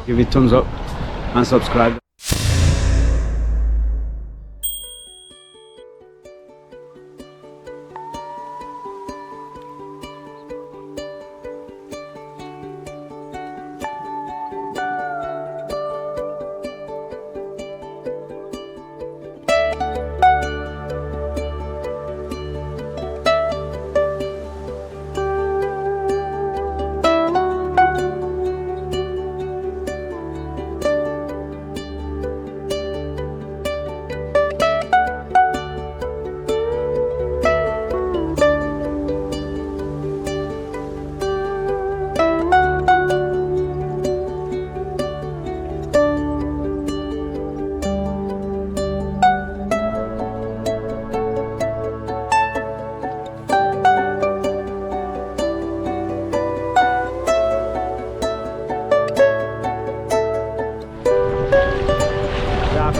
give it a thumbs up and subscribe.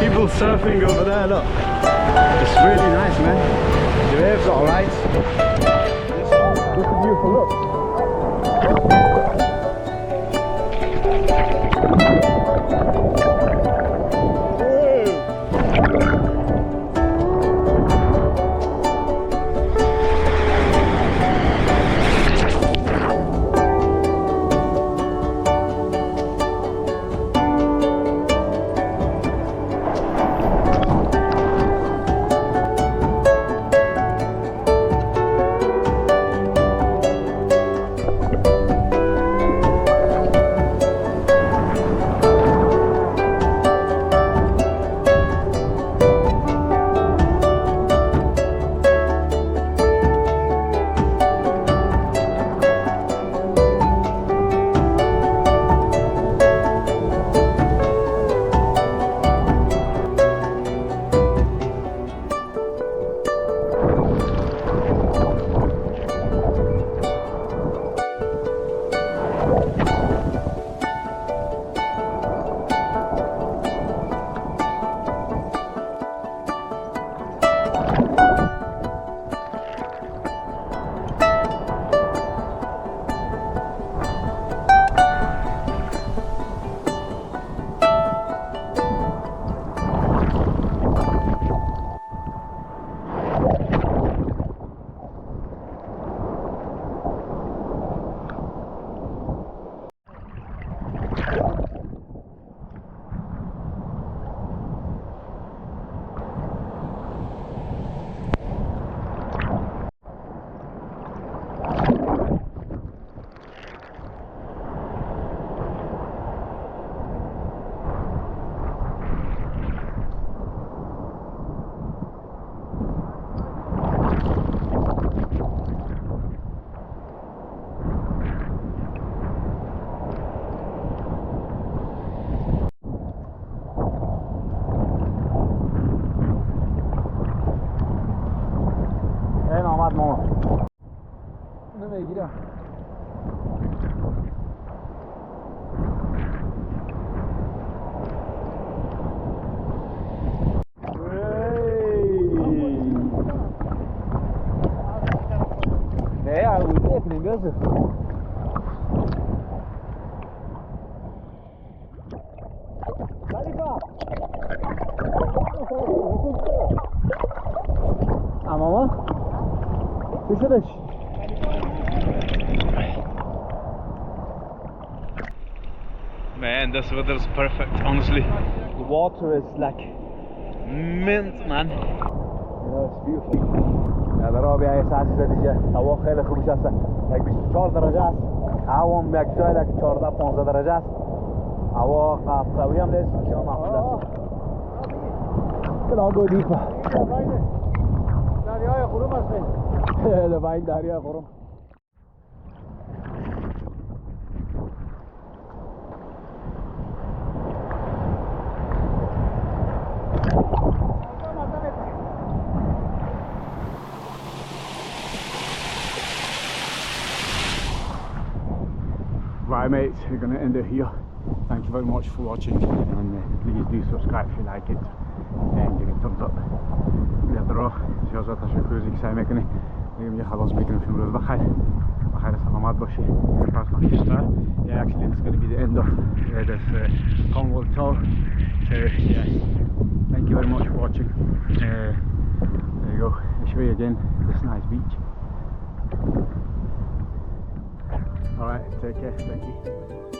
People surfing over there, look. It's really nice, man. The waves are alright. Look at you for look. بگیرم. Nej, jag vill inte äta det. Mama? Wie ist das? Man, this weather is perfect, honestly. The water is like mint, man. Yeah, it's beautiful. در آبی احساس دیگه هوا خیلی خوبش هست. یک 24 درجه است. هوا هم یک جای 14 15 درجه است. هوا قوی هم نیست، بسیار محفوظ است. کلا گودی کو. دریای خروم است. لباین دریای خروم. Right mates, we're going to end it here. Thank you very much for watching, and please do subscribe if you like it and give it a thumbs up. یاد را سیاست تشکر زیک سعی میکنی میگم یه خلاص میکنیم فیلم روز بخیر. خیر سلامت باشی. پس ما کشته. Yeah, actually this is going to be the end of this Cornwall tour. So yeah, thank you very much for watching. There you go. I'll show you again this nice beach. Alright, take care. Thank you.